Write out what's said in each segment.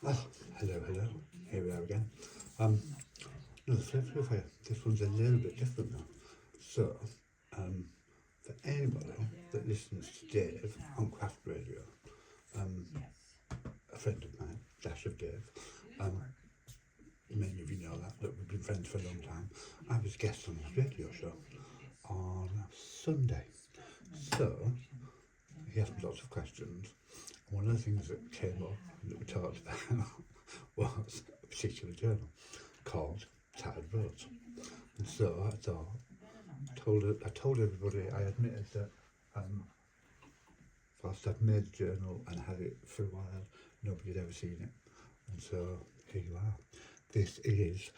Oh, hello. Here we are again. Um, Another flip through for you. This one's a little bit different though. So, um, for anybody that listens to Dave on Craft Radio, a friend of mine, Dash of Dave, many of you know that we've been friends for a long time. I was a guest on his radio show on Sunday. So, he asked me lots of questions. And one of the things that came up that we talked about was a particular journal called Tattered Rose. And so I thought, I told everybody, I admitted that whilst I'd made the journal and had it for a while, nobody had ever seen it. And so here you are. This is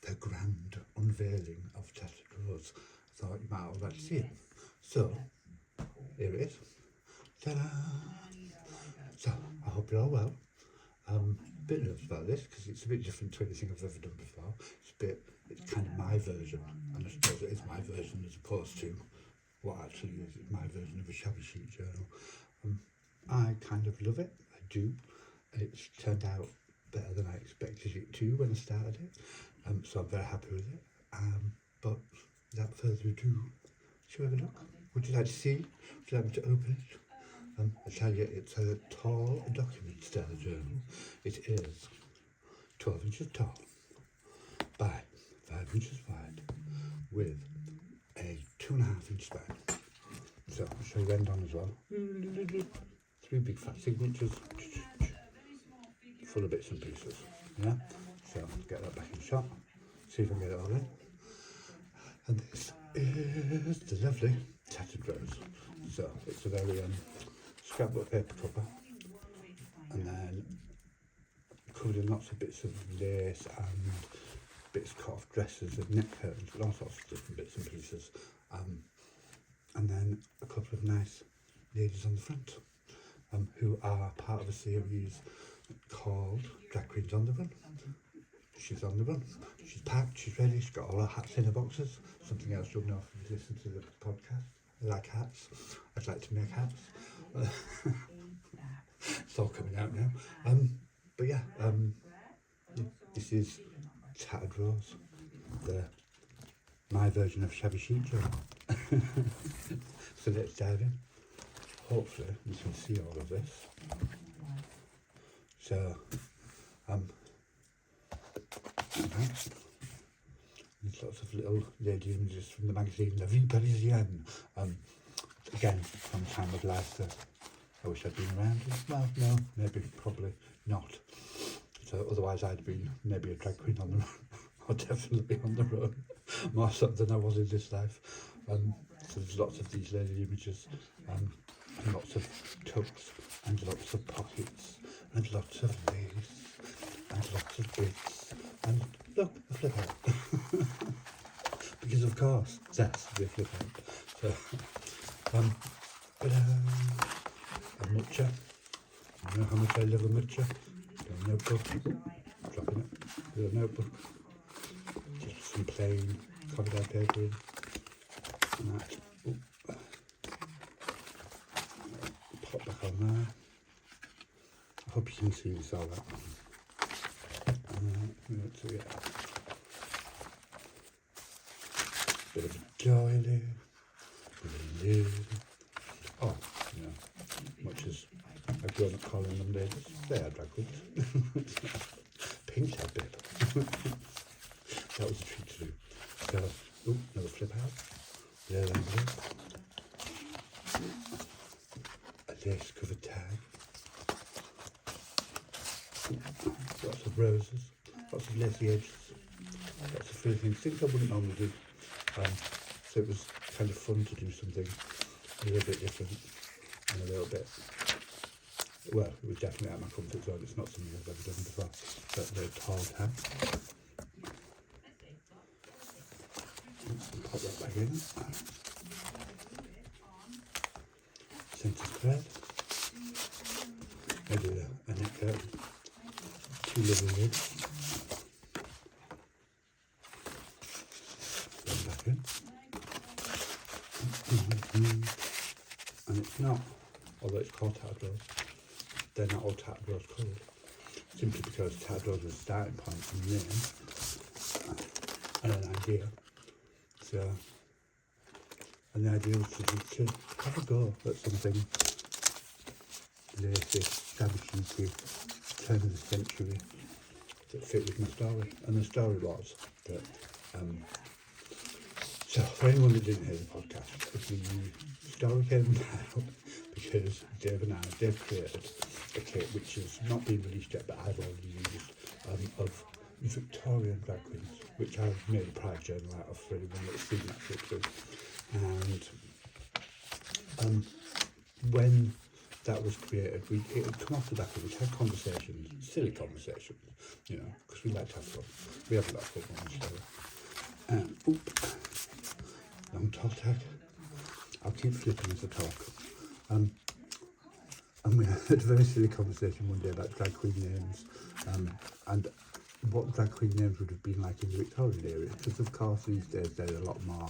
the grand unveiling of Tattered Rose. I thought you might all like to see it. So here it is. Ta-da! So I hope you're all well. A bit nervous about this because it's a bit different to anything I've ever done before. It's kind of my version, and I suppose it is my version as opposed to what actually is. It's my version of a shabby chic journal. I kind of love it. I do. It's turned out better than I expected it to when I started it. So I'm very happy with it. But without further ado, shall we have a look? Would you like to see? Would you like me to open it? I tell you, it's a tall document style journal. It is 12 inches tall by 5 inches wide with a 2.5 inch span. So I'll show you end on as well. 3 big fat signatures, full of bits and pieces. Yeah. So get that back in shot. See if I can get it all in. And this is the lovely Tattered Rose. So it's a very scrapbook paper cover, and then covered in lots of bits of lace and bits cut off dresses and neck curtains and all sorts of different bits and pieces, and then a couple of nice ladies on the front who are part of a series called Drag Queens on the Run. She's on the run, she's packed, she's ready, she's got all her hats in her boxes. Something else you'll know if you listen to the podcast. I like hats. I'd like to make hats. It's all coming out now. But yeah, this is Tattered Rose, my version of shabby chic journal. So let's dive in. Hopefully you can see all of this. So, there's lots of little lady images from the magazine La Vie Parisienne. Again, from a time of life that I wish I'd been around. Well, no, maybe, probably not. So otherwise I'd been maybe a drag queen on the run, or definitely on the run, more so than I was in this life. So there's lots of these lady images, and lots of tucks, and lots of pockets, and lots of lace, and lots of bits, and look, a flip out. Because of course, that's the flip out. So, a mutcha. You know how much I love a mutcha. A notebook. Dropping it. A notebook. Just some plain crocodile paper in. And that. Pop back on there. I hope you can see this all that. So yeah. Bit of a doily. Bit of a oh, yeah. Much as I've grown up calling them ladies. They are drag queens. Pink tab paper. That was a treat to do. So, another flip out. There, a lace covered tag. Lots of roses. Lots of lacy edges. Lots of free things I wouldn't normally do. So it was kind of fun to do something a little bit different and a little bit, well, it was definitely out of my comfort zone. It's not something I've ever done before. But very tall tag. Pop that back in. Centre thread. Maybe a neck curtain. 2 little lids. Back in. And it's not, although it's called Tattered Rose, they're not all Tattered Rose coloured. simply because Tattered Rose was a starting point and a name and an idea. So, and the idea was to have a go at something latest, shabby, cheeky, turn of the century that fit with my story. And the story was that, so for anyone that didn't hear the podcast, the story came out because Dave created a kit which has not been released yet, but I've already used, of Victorian drag queens, which I've made a pride journal out of for anyone that's seen that kit too. And when that was created, it had come off the back of it. We had conversations, silly conversations, you know, because we like to have fun. We have a lot of fun on the show. Long talk tag. I'll keep flipping as I talk. And we had a very silly conversation one day about drag queen names, and what drag queen names would have been like in the Victorian area. Because of course these days they're a lot more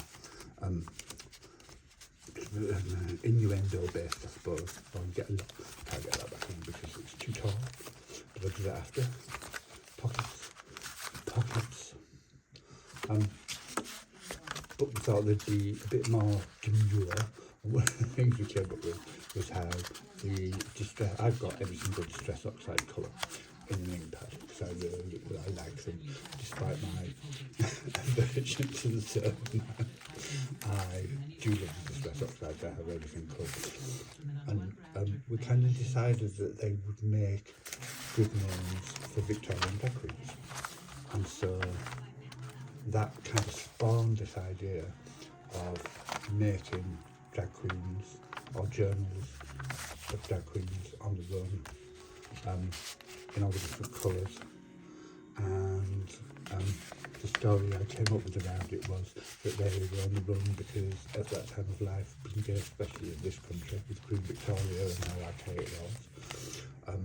innuendo based, I suppose. Can't get that back in because it's too tall, but I'll do that after. Pockets. But we thought they'd be a bit more demure. And one of the things we came up with was how the distress, I've got every single Distress Oxide colour in an ink pad because I really like them, despite my aversion to the certain. I do love the Distress Oxide, I have everything coloured. And we kind of decided that they would make good names for Victorian drag queens. And so that kind of spawned this idea of making drag queens or journals of drag queens on the run, in all the different colours. And the story I came up with around it was that they were on the run because at that time of life, being gay, especially in this country, with Queen Victoria and how archaic it was,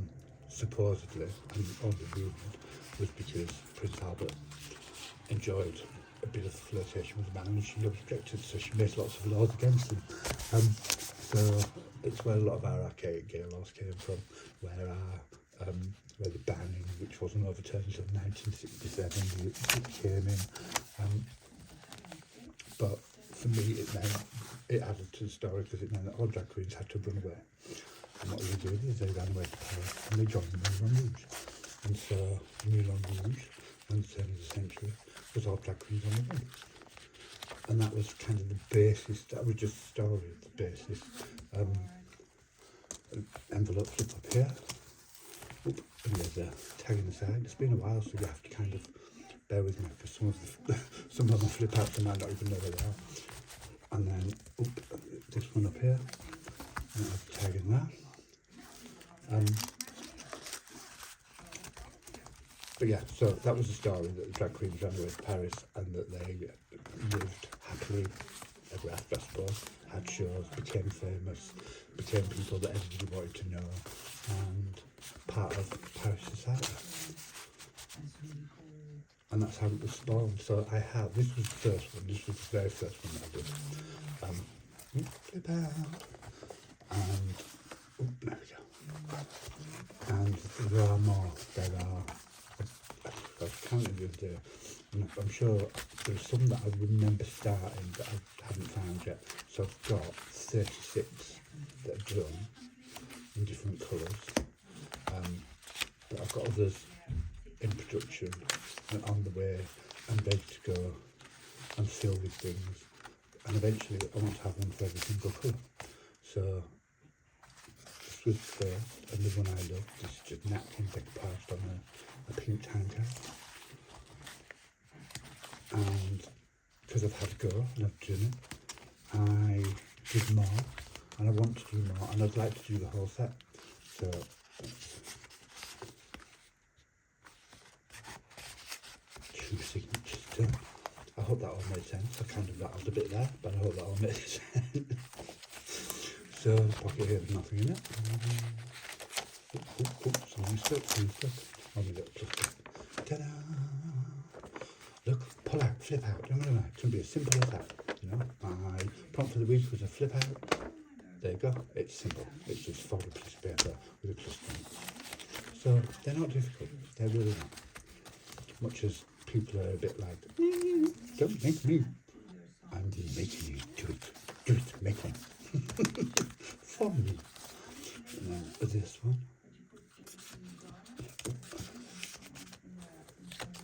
supposedly, and only rumoured, was because Prince Albert enjoyed a bit of flirtation with a man and she objected, so she made lots of laws against him. So it's where a lot of our archaic gay laws came from, where the banning, which wasn't overturned until 1967, came in. But for me, it added to the story because it meant that all drag queens had to run away. And what they did is they ran away to Paris and they joined the Moulin Rouge. And so Moulin Rouge, and the turn of the century, was all drag queens on the run. And that was kind of the basis, that was just the story, the basis. Envelope flip up here. And there's a tag in the side. It's been a while, so you have to kind of bear with me because some of them flip out, I might not even know where they are. And then this one up here, and I'll tag in that. But yeah, so that was the story, that the drag queens ran away to Paris and that they lived happily ever after, I suppose, had shows, became famous, became people that everybody wanted to know, and part of Paris society. And that's how it was spawned. So this was the first one, this was the very first one that I did. Flip out. And, there we go. And there are more, I was counting the other day, and I'm sure there's some that I remember starting that I haven't found yet. So I've got 36 that are done in different colours. But I've got others in production and on the way and ready to go and filled with things. And eventually I want to have one for every single colour. So this was the first, and the one I love, this is just napkin decoupaged on a pink tanker. And because I've had a go and I've done it, I did more and I want to do more and I'd like to do the whole set. So two signatures done. I hope that all made sense. I kind of rattled a bit there, but I hope that all made sense. So pocket here, there's nothing in it. Something stuck. Only a little plastic. Ta-da! Look, pull out, flip out. It's going to be as simple as that. You know, my prompt for the week was a flip out. There you go. It's simple. It's just fold a piece of paper with a twist on it. So they're not difficult, they're really not. Much as people are a bit like, don't make me. I'm making you do it, make one. For me. And then this one.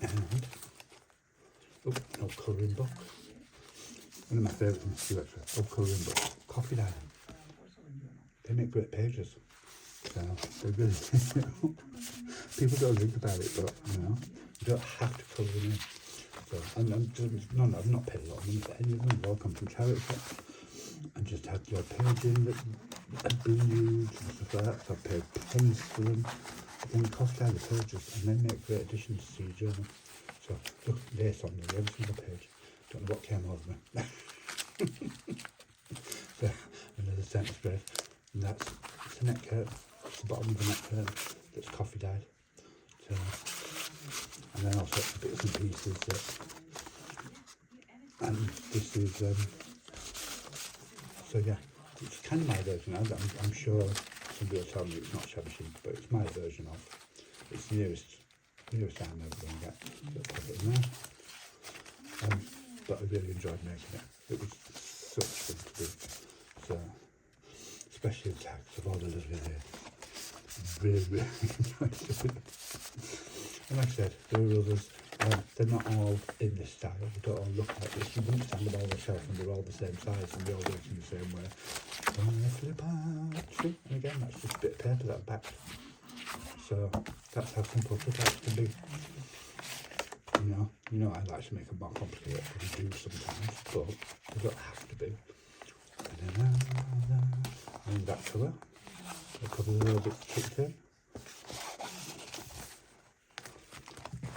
And, oh, no colouring book. One of my favourite things to do actually, colouring book. Coffee diary. They make great pages. So, they really, people don't think about it, but, you don't have to colour them in. So, and I've not paid a lot of money for any of them. They all come from charity shops. And just had your page in that had been used and stuff like that. So I paid pennies for them. But then cost down the pages and then make great additions to your journal. So look, lace on there, every single page. Don't know what came over me. So another sentence spread. And that's the neck curtain. That's the bottom of the neck curtain. That's coffee dyed. So, and then all sorts of bits and pieces that, and this is so yeah, it's kind of my version. I'm sure somebody will tell me it's not shabby chic, but it's my version of. It's the nearest I'm ever going to get. So pop it in there. But I really enjoyed making it. It was such fun to do. So, especially the tags of all the lovely ladies. Really, really enjoyed doing it. And like I said, there are others. They're not all in this style, they don't all look like this. You wouldn't stand them all on the shelf and they're all the same size and they all work in the same way. Flip out. See? And again, that's just a bit of paper that I've backed. So that's how simple flip outs can be. You know I like to make them more complicated than I do sometimes, but they don't have to be. And that colour, a couple of little bits kicked in.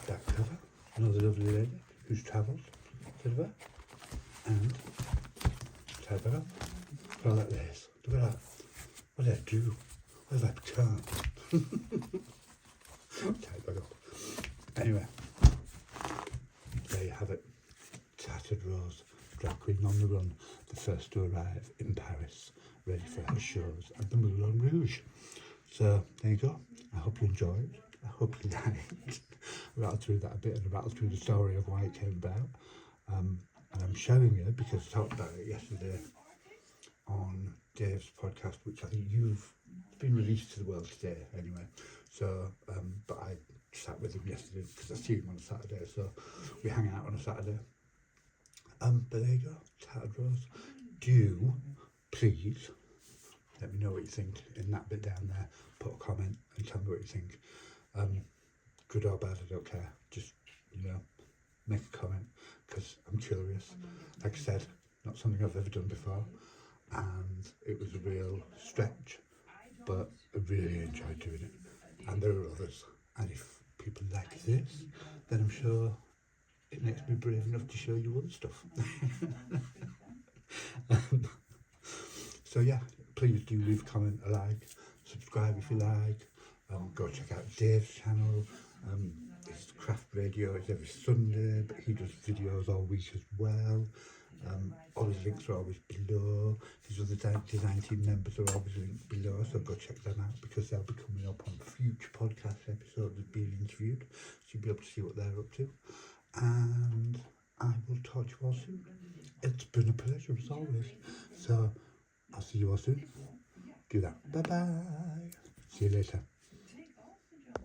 That cover, another lovely lady who's travelled, silver, and tie that up. Look at all that lace. Look at that. What did I do? What have I become? Tie that up. Anyway, there you have it. Tattered Rose, drag queen on the run, the first to arrive in Paris, ready for her shows at the Moulin Rouge. So there you go. I hope you enjoyed. I hope you liked. I rattled through that a bit and rattled through the story of why it came about. And I'm sharing it because I talked about it yesterday on Dave's podcast, which I think you've been released to the world today anyway. So, but I sat with him yesterday because I see him on a Saturday, so we hang out on a Saturday. But there you go, Tattered Rose. Do please let me know what you think in that bit down there. Put a comment and tell me what you think. Good or bad, I don't care. Just, make a comment because I'm curious. Like I said, not something I've ever done before, and it was a real stretch, but I really enjoyed doing it. And there are others, and if people like this, then I'm sure it makes me brave enough to show you other stuff. So yeah, please do leave a comment, a like, subscribe if you like. Go check out Dave's channel. His craft radio is every Sunday, but he does videos all week as well. All his links are always below. His other design team members are always linked below, so go check them out because they'll be coming up on future podcast episodes of being interviewed, so you'll be able to see what they're up to. And I will talk to you all soon. It's been a pleasure as always. So I'll see you all soon. Do that. Bye bye. See you later.